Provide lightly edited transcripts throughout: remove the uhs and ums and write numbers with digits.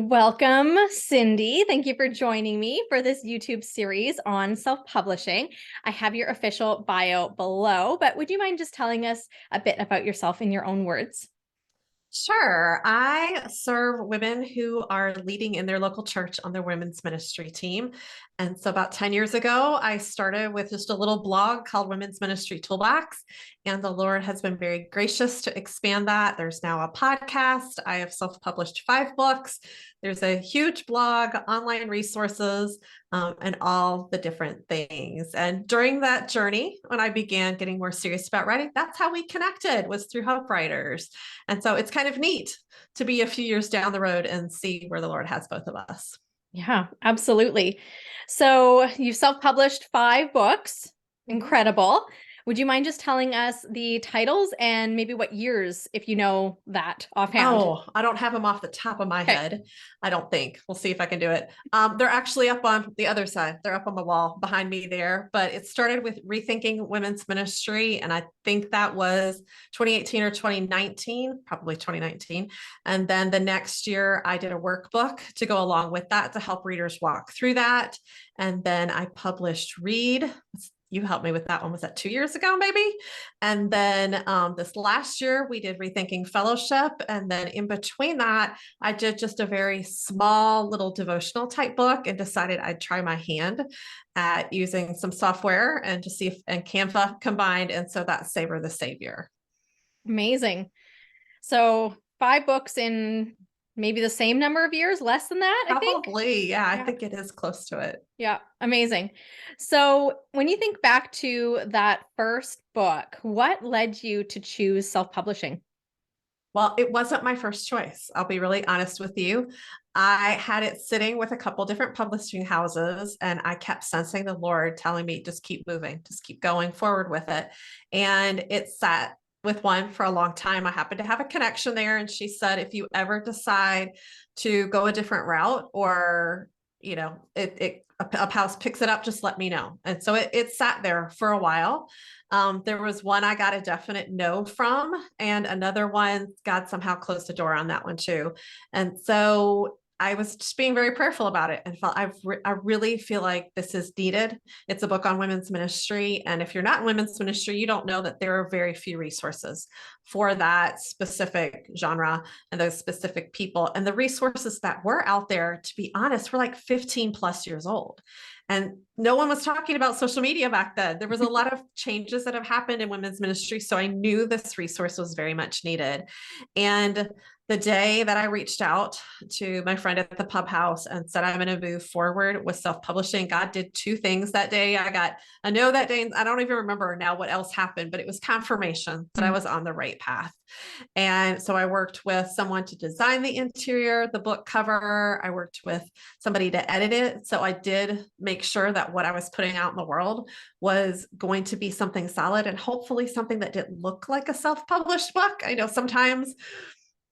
Welcome, Cyndee. Thank you for joining me for this YouTube series on self-publishing. I have your official bio below, but would you mind just telling us a bit about yourself in your own words? Sure. I serve women who are leading in their local church on their women's ministry team. And so about 10 years ago, I started with just a little blog called Women's Ministry Toolbox. And the Lord has been very gracious to expand that. There's now a podcast. I have self-published 5 books. There's a huge blog, online resources, and all the different things. And during that journey, when I began getting more serious about writing, that's how we connected, was through Hope Writers. And so it's kind of neat to be a few years down the road and see where the Lord has both of us. Yeah, absolutely. So you've self-published 5 books. Mhm. Incredible. Would you mind just telling us the titles and maybe what years, if you know that offhand? Oh, I don't have them off the top of my Okay. head. I don't think. We'll see if I can do it. They're actually up on the other side. They're up on the wall behind me there. But it started with Rethinking Women's Ministry. And I think that was 2018 or 2019, probably 2019. And then the next year, I did a workbook to go along with that to help readers walk through that. And then I published Read. You helped me with that one. Was that 2 years ago, maybe? And then this last year, we did Rethinking Fellowship. And then in between that, I did just a very small little devotional type book and decided I'd try my hand at using some software and to see if and Canva combined. And so that's Savor the Savior. Amazing. So 5 books in maybe the same number of years, less than that, I think. Probably. Yeah, I Yeah. think it is close to it. Yeah, amazing. So when you think back to that first book, what led you to choose self-publishing? Well, it wasn't my first choice. I'll be really honest with you. I had it sitting with a couple different publishing houses, and I kept sensing the Lord telling me, just keep moving, just keep going forward with it. And it sat with one for a long time. I happened to have a connection there, and she said, if you ever decide to go a different route or a house picks it up, just let me know. And so it sat there for a while. There was one I got a definite no from, and another one, God somehow closed the door on that one too. And so I was just being very prayerful about it and felt I really feel like this is needed. It's a book on women's ministry. And if you're not in women's ministry, you don't know that there are very few resources for that specific genre and those specific people. And the resources that were out there, to be honest, were like 15 plus years old. And no one was talking about social media back then. There was a lot of changes that have happened in women's ministry. So I knew this resource was very much needed. And the day that I reached out to my friend at the pub house and said, I'm going to move forward with self-publishing, God did 2 things that day. I got a no that day. I don't even remember now what else happened, but it was confirmation that I was on the right path. And so I worked with someone to design the interior, the book cover. I worked with somebody to edit it. So I did make sure that what I was putting out in the world was going to be something solid and hopefully something that didn't look like a self-published book. I know sometimes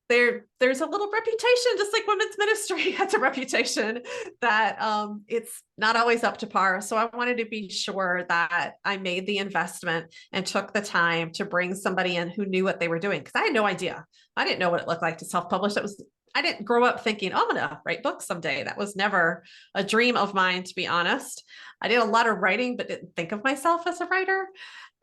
there's a little reputation, just like women's ministry has a reputation that it's not always up to par. So I wanted to be sure that I made the investment and took the time to bring somebody in who knew what they were doing, because I had no idea. I didn't know what it looked like to self-publish. I didn't grow up thinking, oh, I'm going to write books someday. That was never a dream of mine, to be honest. I did a lot of writing, but didn't think of myself as a writer.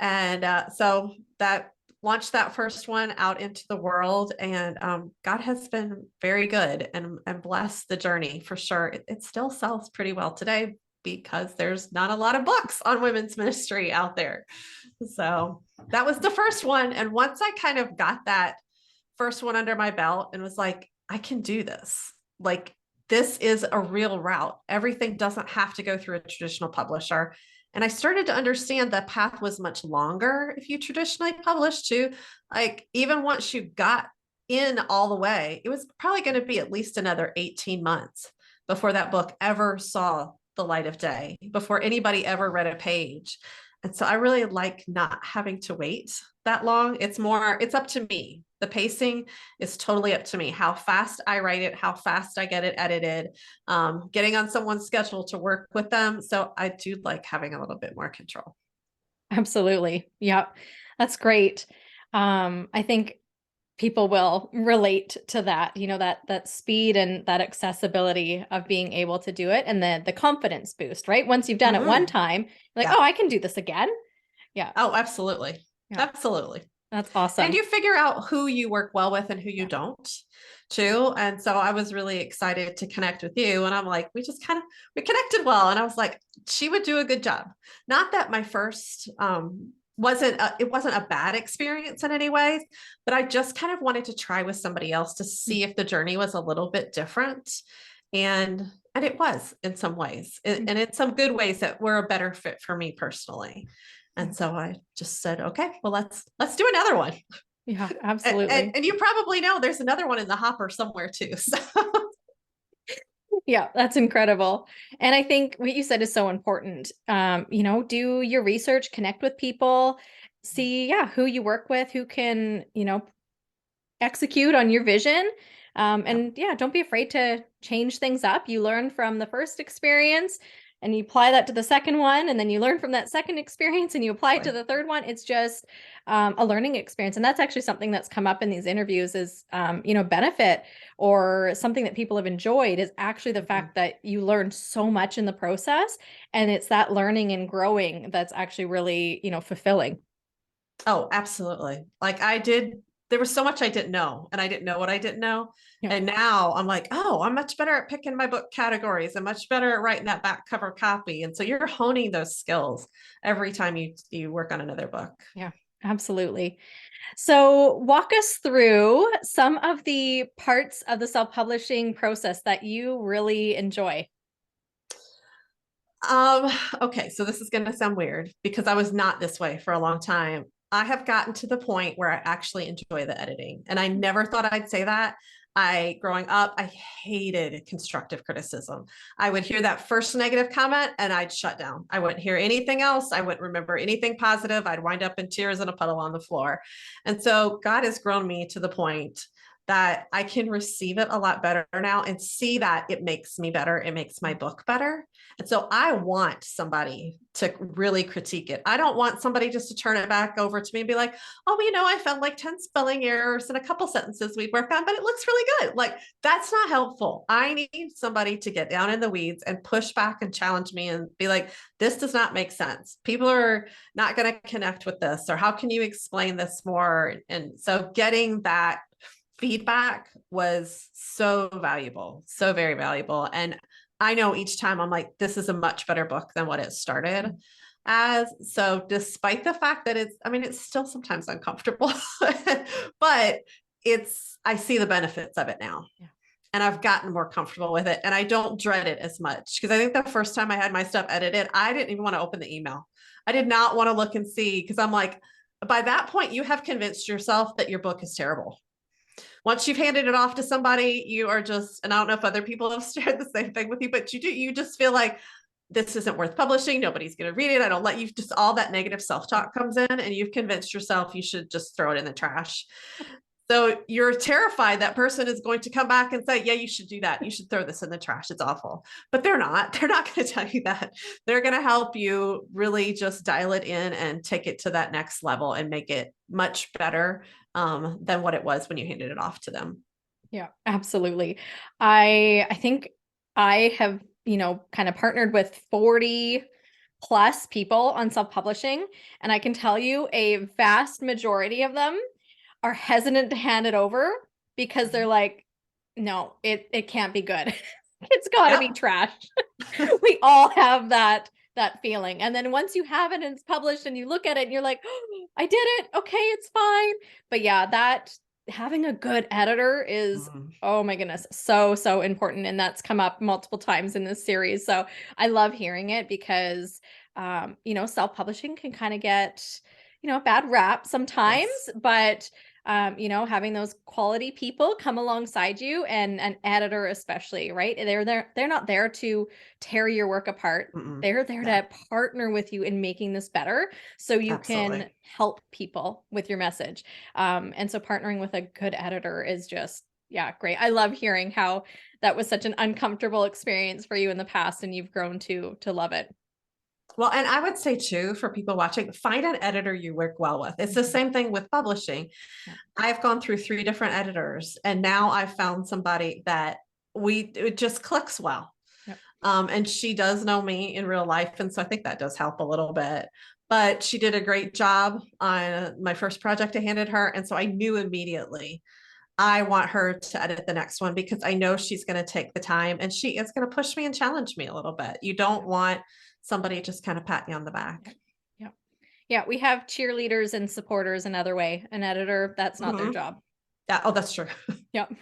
And so that launched that first one out into the world, and God has been very good and blessed the journey for sure. It still sells pretty well today because there's not a lot of books on women's ministry out there. So that was the first one. And once I kind of got that first one under my belt and was like, I can do this. Like, this is a real route. Everything doesn't have to go through a traditional publisher. And I started to understand the path was much longer if you traditionally published too. Like, even once you got in all the way, it was probably going to be at least another 18 months before that book ever saw the light of day, before anybody ever read a page. And so I really like not having to wait that long. It's up to me. The pacing is totally up to me. How fast I write it, how fast I get it edited, getting on someone's schedule to work with them. So I do like having a little bit more control. Absolutely. Yeah, that's great. I think people will relate to that, that speed and that accessibility of being able to do it, and the confidence boost, right? Once you've done it one Mhm. time, like, Yeah. oh, I can do this again. Yeah. Oh, absolutely. Yeah. Absolutely. That's And awesome. you figure out who you work well with and who you Yeah. don't too. And so I was really excited to connect with you. And I'm like, we connected well. And I was like, she would do a good job. Not that my first it wasn't a bad experience in any ways, but I just kind of wanted to try with somebody else to see if the journey was a little bit different. And it was in some ways, and in some good ways that were a better fit for me personally. Yeah. And so I just said, okay, well, let's do another one. Yeah, And, absolutely. and you probably know there's another one in the hopper somewhere too. So Yeah, that's incredible. And I think what you said is so important. Do your research, connect with people, see, yeah, who you work with, who can, execute on your vision. yeah, And yeah, don't be afraid to change things up. You learn from the first experience and you apply that to the second one. And then you learn from that second experience and you apply it to like, the third one. It's just a learning experience. And that's actually something that's come up in these interviews is, benefit or something that people have enjoyed is actually the mhm. fact that you learn so much in the process. And it's that learning and growing that's actually really, fulfilling. Oh, absolutely. Like there was so much I didn't know, and I didn't know what I didn't know. Yeah. And now I'm like, oh, I'm much better at picking my book categories. I'm much better at writing that back cover copy. And so you're honing those skills every time you work on another book. Yeah, absolutely. So, walk us through some of the parts of the self-publishing process that you really enjoy. Um, okay, so this is going to sound weird because I was not this way for a long time. I have gotten to the point where I actually enjoy the editing, and I never thought I'd say that. Growing up, I hated constructive criticism. I would hear that first negative comment and I'd shut down. I wouldn't hear anything else. I wouldn't remember anything positive. I'd wind up in tears and a puddle on the floor. And so God has grown me to the point that I can receive it a lot better now and see that it makes me better. It makes my book better. And so I want somebody to really critique it. I don't want somebody just to turn it back over to me and be like, oh, I found like 10 spelling errors and a couple sentences we worked on, but it looks really good. Like, that's not helpful. I need somebody to get down in the weeds and push back and challenge me and be like, this does not make sense. People are not going to connect with this, or how can you explain this more? And so getting that feedback was so valuable, so very valuable. And I know each time I'm like, this is a much better book than what it started as. So despite the fact that it's still sometimes uncomfortable, but I see the benefits of it now. Yeah. And I've gotten more comfortable with it, and I don't dread it as much, because I think the first time I had my stuff edited, I didn't even want to open the email. I did not want to look and see, because I'm like, by that point, you have convinced yourself that your book is terrible. Once you've handed it off to somebody, you are just, and I don't know if other people have shared the same thing with you, but you just feel like this isn't worth publishing. Nobody's going to read it. I don't let you, just all that negative self-talk comes in, and you've convinced yourself you should just throw it in the trash. So you're terrified that person is going to come back and say, yeah, you should do that. You should throw this in the trash. It's awful. But they're not. They're not going to tell you that. They're going to help you really just dial it in and take it to that next level and make it much better than what it was when you handed it off to them. Yeah, absolutely. I think I have, kind of partnered with 40 plus people on self-publishing, and I can tell you a vast majority of them are hesitant to hand it over because they're like, no, it can't be good. It's got to be Yep. trash. We all have that feeling. And then once you have it and it's published and you look at it and you're like, oh, I did it. Okay, it's fine. But yeah, that having a good editor is, Mhm. oh my goodness, so important. And that's come up multiple times in this series. So I love hearing it because self-publishing can kind of get, a bad rap sometimes, Yes. but having those quality people come alongside you, and an editor especially, right? They're not there to tear your work apart. Mm-mm. They're there Yeah, to partner with you in making this better so you can absolutely. help people with your message. And so partnering with a good editor is just, yeah, great. I love hearing how that was such an uncomfortable experience for you in the past and you've grown to love it. Well, and I would say too, for people watching, find an editor you work well with. It's the Mhm. same thing with publishing. Yeah. I've gone through 3 different editors, and now I've found somebody that it just clicks well. Yep. And she does know me in real life, and so I think that does help a little bit. But she did a great job on my first project I handed her, and so I knew immediately I want her to edit the next one because I know she's going to take the time and she is going to push me and challenge me a little bit. You don't want somebody just kind of pat you on the back. Yep. Yep. Yeah, we have cheerleaders and supporters another way. An editor, that's not their Mhm. job. Yeah. Oh, that's true. Yep.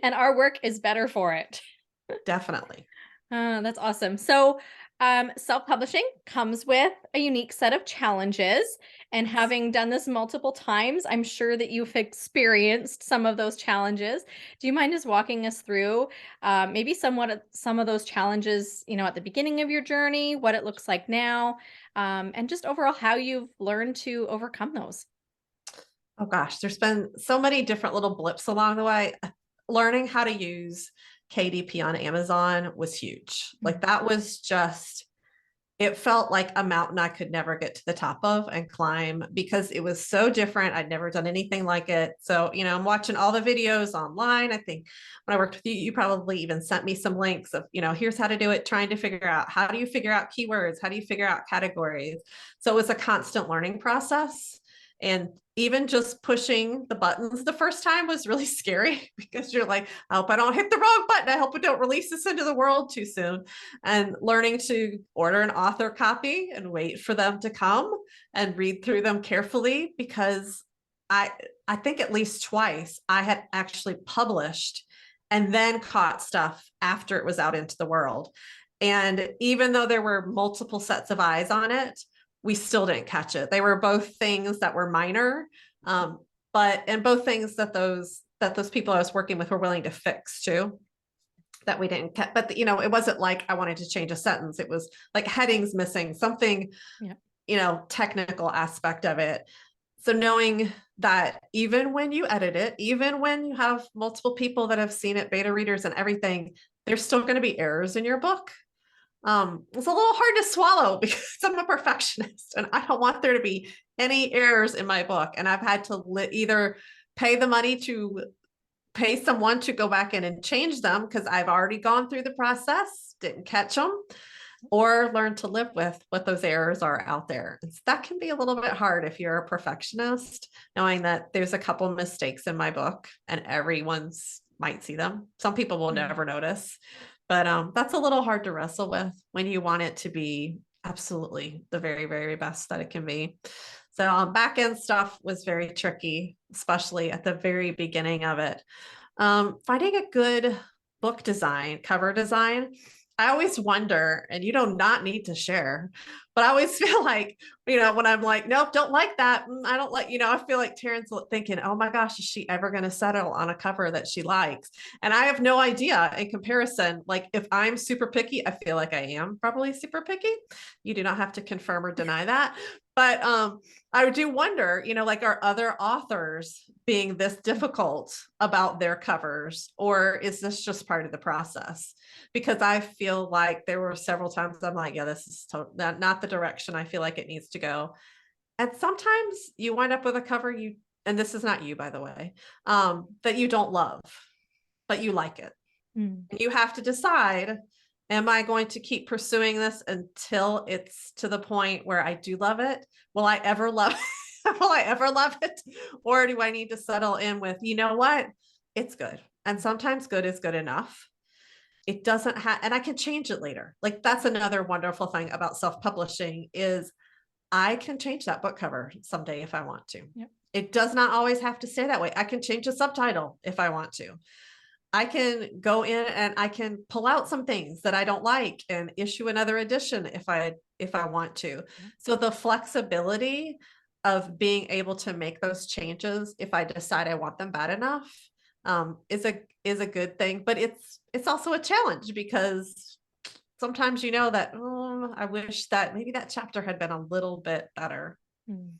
And our work is better for it. Definitely. That's awesome. So, self-publishing comes with a unique set of challenges. And having done this multiple times, I'm sure that you've experienced some of those challenges. Do you mind just walking us through maybe some of those challenges, at the beginning of your journey, what it looks like now, and just overall how you've learned to overcome those? Oh gosh, there's been so many different little blips along the way. Learning how to use KDP on Amazon was huge. Like Mm. that was just, it felt like a mountain I could never get to the top of and climb because it was so different. I'd never done anything like it. So, I'm watching all the videos online. I think when I worked with you, you probably even sent me some links of, here's how to do it, trying to figure out how do you figure out keywords? How do you figure out categories? So it was a constant learning process. And even just pushing the buttons the first time was really scary because you're like, I hope I don't hit the wrong button. I hope I don't release this into the world too soon. And learning to order an author copy and wait for them to come and read through them carefully because I I think at least twice I had actually published and then caught stuff after it was out into the world. And even though there were multiple sets of eyes on it, we still didn't catch it. They were both things that were minor, um, and both things that those people I was working with were willing to fix too. That we didn't catch, but it wasn't like I wanted to change a sentence. It was like headings missing, something, Yeah. technical aspect of it. So knowing that even when you edit it, even when you have multiple people that have seen it, beta readers and everything, there's still going to be errors in your book. It's a little hard to swallow because I'm a perfectionist and I don't want there to be any errors in my book. And I've had to either pay the money to pay someone to go back in and change them because I've already gone through the process, didn't catch them, or learn to live with what those errors are out there. And that can be a little bit hard if you're a perfectionist, knowing that there's a couple mistakes in my book and everyone's might see them. Some people will Mm. never notice, but that's a little hard to wrestle with when you want it to be absolutely the very, very best that it can be. So back end stuff was very tricky, especially at the very beginning of it. Finding a good book design, cover design. I always wonder, and you do not need to share, but I always feel like, when I'm like, nope, don't like that. I don't like, I feel like Taryn's thinking, oh my gosh, is she ever going to settle on a cover that she likes? And I have no idea in comparison. Like if I'm super picky, I feel like I am probably super picky. You do not have to confirm or deny that. But I do wonder, like are other authors being this difficult about their covers, or is this just part of the process? Because I feel like there were several times I'm like, yeah, this is not the direction I feel like it needs to go. And sometimes you wind up with a cover and this is not you, by the way, that you don't love, but you like it. Mm. And you have to decide, am I going to keep pursuing this until it's to the point where I do love it? Will I ever love it? Will I ever love it? Or do I need to settle in with, you know what? It's good. And sometimes good is good enough. It doesn't have, and I can change it later. Like that's another wonderful thing about self-publishing is I can change that book cover someday if I want to. Yep. It does not always have to stay that way. I can change the subtitle if I want to. I can go in and I can pull out some things that I don't like and issue another edition if I want to. Yeah. So the flexibility of being able to make those changes if I decide I want them bad enough is a good thing, but it's also a challenge because sometimes that I wish that maybe that chapter had been a little bit better. Mm.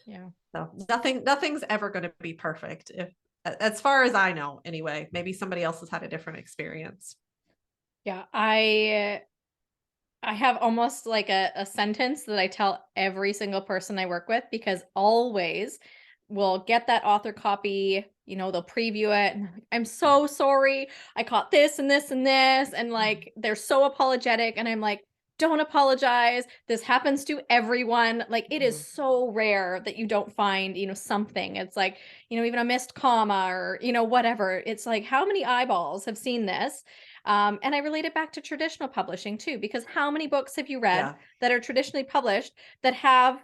Yeah. So nothing's ever going to be perfect if as far as I know anyway. Maybe somebody else has had a different experience. Yeah. I I have almost like a sentence that I tell every single person I work with because always will get that author copy, they'll preview it. And I'm so sorry. I caught this and this and this. And Mhm. like they're so apologetic. And I'm like, don't apologize. This happens to everyone. Like it is Mhm. so rare that you don't find, something. It's like, even a missed comma or, whatever. It's like, how many eyeballs have seen this? And I relate it back to traditional publishing too, because how many books have you read Yeah. that are traditionally published that have,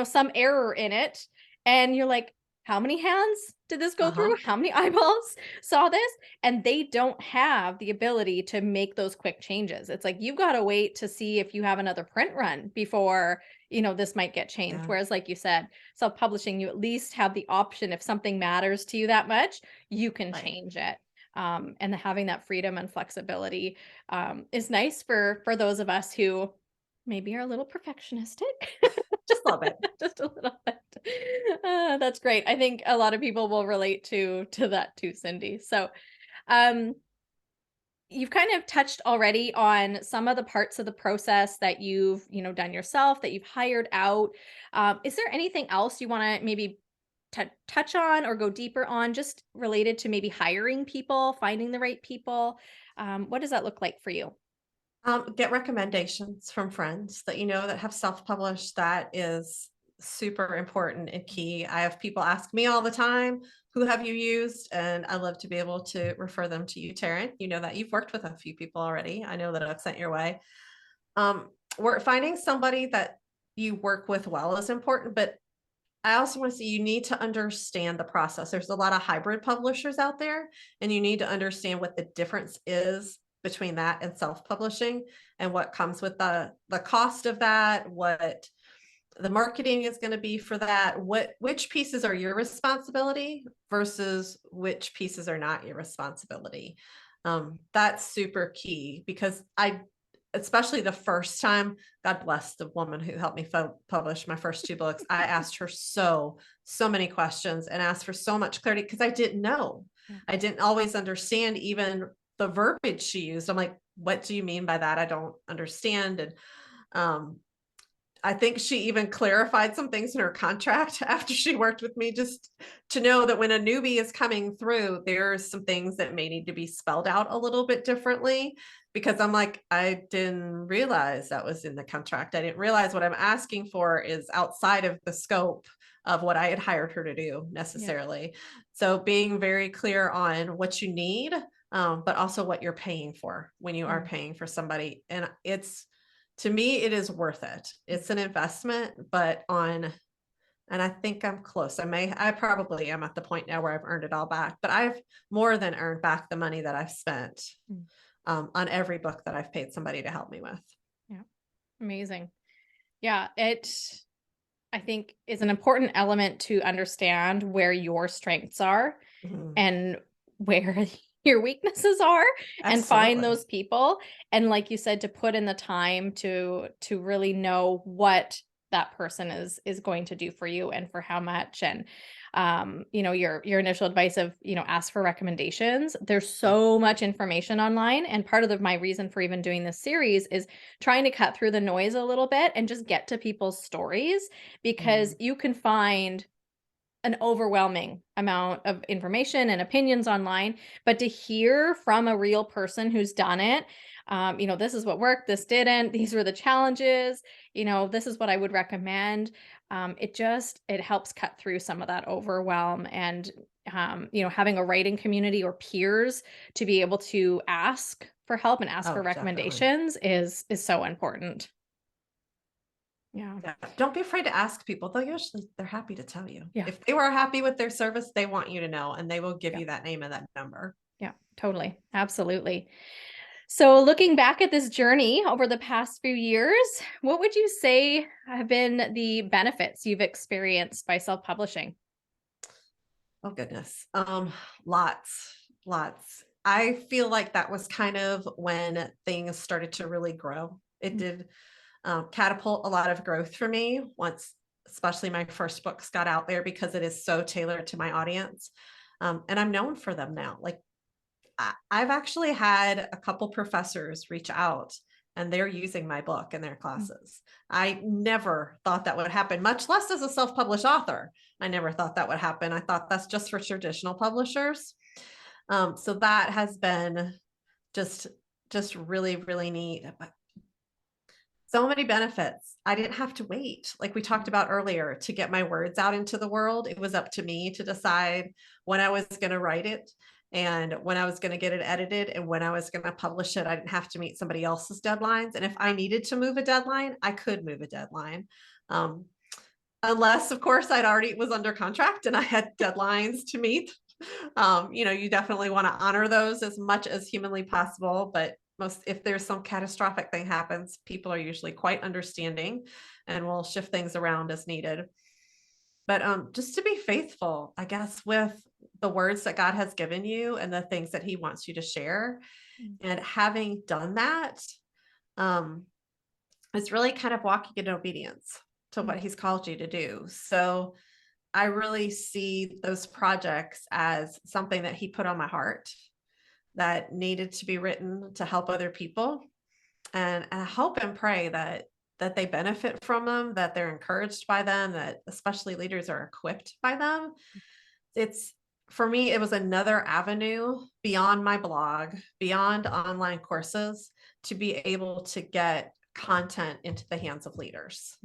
some error in it? And you're like, how many hands did this go through? Uh-huh. How many eyeballs saw this? And they don't have the ability to make those quick changes. It's like you've got to wait to see if you have another print run before, this might get changed. Yeah. Whereas, like you said, self publishing, you at least have the option if something matters to you that much, you can Right. change it. And having that freedom and flexibility is nice for those of us who maybe are a little perfectionistic. Just a little bit. Just a little bit. That's great. I think a lot of people will relate to that too, Cyndee. So, um, you've kind of touched already on some of the parts of the process that you've, done yourself, that you've hired out. Is there anything else you want to maybe touch on or go deeper on, just related to maybe hiring people, finding the right people? What does that look like for you? Get recommendations from friends that you know that have self-published. That is super important and key. I have people ask me all the time, who have you used? And I love to be able to refer them to you, Taryn. You know that you've worked with a few people already. I know that I've sent your way. We're finding somebody that you work with well is important, but I also want to say you need to understand the process. There's a lot of hybrid publishers out there, and you need to understand what the difference is between that and self-publishing and what comes with the cost of that, what the marketing is going to be for that, which pieces are your responsibility versus which pieces are not your responsibility. That's super key because especially the first time, God bless the woman who helped me publish my first two books. I asked her so many questions and asked for so much clarity because I didn't know. Yeah. I didn't always understand even the verbiage she used. I'm like, what do you mean by that? I don't understand. And um, I think she even clarified some things in her contract after she worked with me, just to know that when a newbie is coming through, there's some things that may need to be spelled out a little bit differently. Because I'm like, I didn't realize that was in the contract. I didn't realize what I'm asking for is outside of the scope of what I had hired her to do Yeah. necessarily. So being very clear on what you need, but also what you're paying for when you are Mm. paying for somebody. And to me, it is worth it. It's an investment, and I think I'm close. I probably am at the point now where I've earned it all back, but I've more than earned back the money that I've spent Mm. on every book that I've paid somebody to help me with. Yeah. Amazing. Yeah. I think, is an important element to understand where your strengths are Mhm. and where your weaknesses are, and find Absolutely. those people. And like you said, to put in the time to really know what that person is going to do for you and for how much. And your initial advice of, ask for recommendations. There's Yeah. so much information online, and part of my reason for even doing this series is trying to cut through the noise a little bit and just get to people's stories, because Mhm. you can find an overwhelming amount of information and opinions online, but to hear from a real person who's done it, this is what worked, this didn't, these were the challenges, this is what I would recommend. It helps cut through some of that overwhelm. And having a writing community or peers to be able to ask for help and ask for Oh, definitely. recommendations is so important. Yeah. Yeah. Don't be afraid to ask people. They're happy to tell you. Yeah. If they were happy with their service, they want you to know and they will give Yeah. you that name and that number. Yeah. Totally. Absolutely. So, looking back at this journey over the past few years, what would you say have been the benefits you've experienced by self-publishing? Oh goodness. Lots. I feel like that was kind of when things started to really grow. It Mm. did catapult a lot of growth for me once, especially my first books got out there because it is so tailored to my audience. And I'm known for them now. Like I've actually had a couple professors reach out and they're using my book in their classes. I never thought that would happen, much less as a self-published author. I never thought that would happen. I thought that's just for traditional publishers. So that has been just really, really neat. So many benefits. I didn't have to wait, like we talked about earlier, to get my words out into the world. It was up to me to decide when I was going to write it and when I was going to get it edited and when I was going to publish it. I didn't have to meet somebody else's deadlines. And if I needed to move a deadline, I could move a deadline. Unless, of course, I'd already was under contract and I had deadlines to meet. You definitely want to honor those as much as humanly possible, but if there's some catastrophic thing happens, people are usually quite understanding and will shift things around as needed. But just to be faithful, I guess, with the words that God has given you and the things that he wants you to share. And having done that, it's really kind of walking in obedience to what he's called you to do. So I really see those projects as something that he put on my heart that needed to be written to help other people. And I hope and pray that they benefit from them, that they're encouraged by them, that especially leaders are equipped by them. For me, it was another avenue beyond my blog, beyond online courses, to be able to get content into the hands of leaders.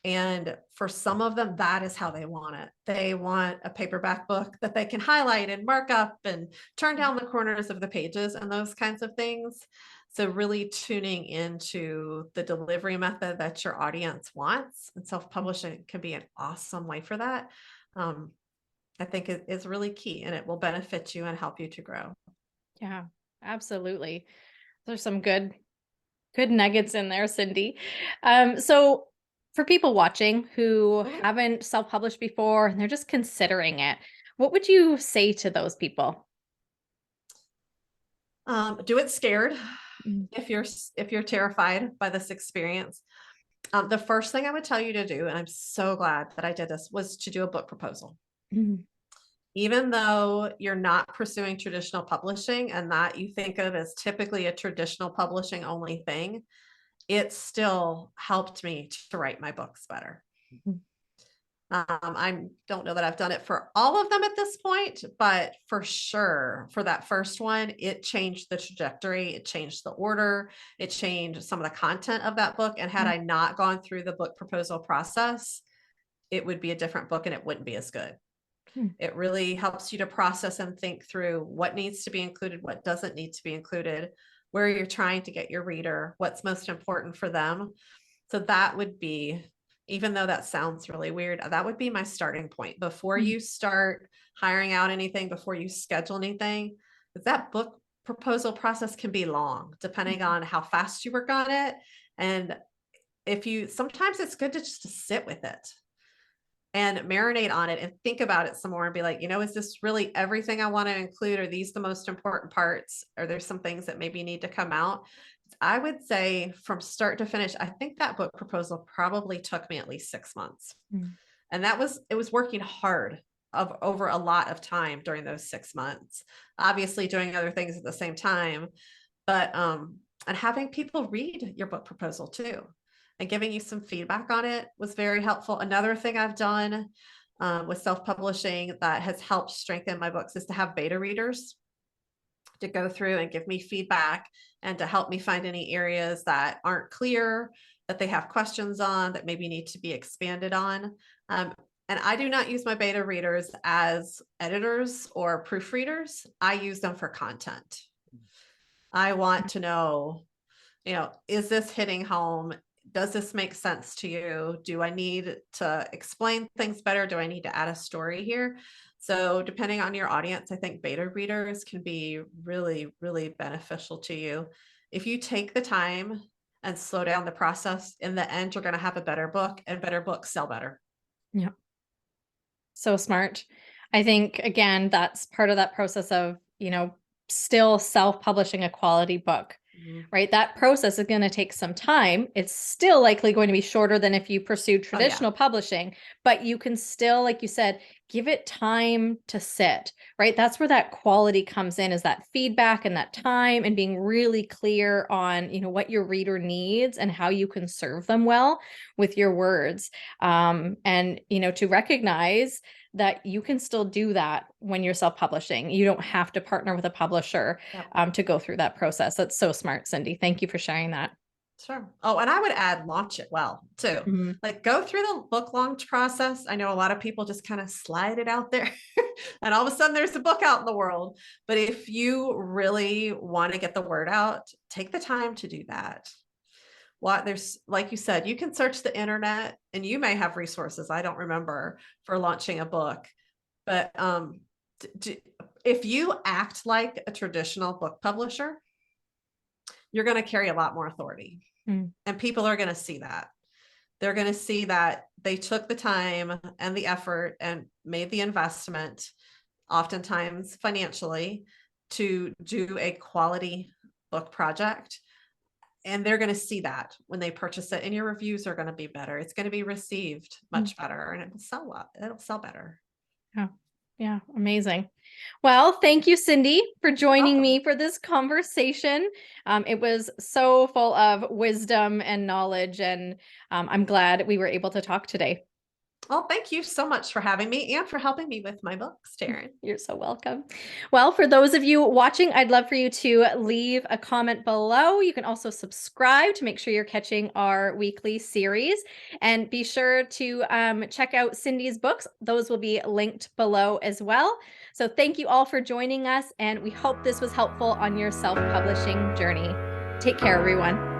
And for some of them, that is how they want it. They want a paperback book that they can highlight and mark up and turn down the corners of the pages and those kinds of things. So really tuning into the delivery method that your audience wants, and self-publishing can be an awesome way for that. I think it is really key, and it will benefit you and help you to grow. Yeah, absolutely. There's some good nuggets in there, Cyndee. So for people watching who haven't self-published before and they're just considering it, what would you say to those people? Do it scared. If you're terrified by this experience, the first thing I would tell you to do, and I'm so glad that I did this, was to do a book proposal. Even though you're not pursuing traditional publishing and that you think of as typically a traditional publishing only thing, it still helped me to write my books better. I don't know that I've done it for all of them at this point, but for sure, for that first one, it changed the trajectory, it changed the order, it changed some of the content of that book. And had I not gone through the book proposal process, it would be a different book and it wouldn't be as good. It really helps you to process and think through what needs to be included, what doesn't need to be included, where you're trying to get your reader, what's most important for them. So that would be, even though that sounds really weird, that would be my starting point before you start hiring out anything, before you schedule anything. That book proposal process can be long depending on how fast you work on it. And sometimes it's good to just to sit with it and marinate on it and think about it some more and be like, is this really everything I want to include? Are these the most important parts? Are there some things that maybe need to come out? I would say from start to finish, I think that book proposal probably took me at least 6 months. And it was working hard over a lot of time during those 6 months, obviously doing other things at the same time, but, and having people read your book proposal too. And giving you some feedback on it was very helpful. Another thing I've done with self-publishing that has helped strengthen my books is to have beta readers to go through and give me feedback and to help me find any areas that aren't clear, that they have questions on, that maybe need to be expanded on. And I do not use my beta readers as editors or proofreaders. I use them for content. I want to know, is this hitting home? Does this make sense to you? Do I need to explain things better? Do I need to add a story here? So depending on your audience, I think beta readers can be really, really beneficial to you. If you take the time and slow down the process, in the end, you're going to have a better book, and better books sell better. Yeah. So smart. I think, again, that's part of that process of, still self-publishing a quality book. Mhm. right? That process is going to take some time. It's still likely going to be shorter than if you pursued Oh, yeah. traditional publishing, but you can still, like you said, give it time to sit, right? That's where that quality comes in, is that feedback and that time and being really clear on, what your reader needs and how you can serve them well with your words. And, to recognize that you can still do that when you're self-publishing. You don't have to partner with a publisher Yep. to go through that process. That's so smart, Cyndee. Thank you for sharing that. Sure. Oh, and I would add launch it well too. Mhm. Like go through the book launch process. I know a lot of people just kind of slide it out there and all of a sudden there's a book out in the world. But if you really want to get the word out, take the time to do that. There's, like you said, you can search the internet and you may have resources. I don't remember for launching a book, but if you act like a traditional book publisher, you're going to carry a lot more authority. And people are going to see that. They're going to see that they took the time and the effort and made the investment, oftentimes financially, to do a quality book project. And they're going to see that when they purchase it, and your reviews are going to be better. It's going to be received much better, and it'll sell better. Yeah. Yeah. Amazing. Well, thank you, Cyndee, for joining Welcome. me for this conversation. It was so full of wisdom and knowledge, and I'm glad we were able to talk today. Well, thank you so much for having me and for helping me with my books, Taryn. You're so welcome. Well, for those of you watching, I'd love for you to leave a comment below. You can also subscribe to make sure you're catching our weekly series, and be sure to check out Cyndee's books. Those will be linked below as well. So thank you all for joining us, and we hope this was helpful on your self-publishing journey. Take care, everyone.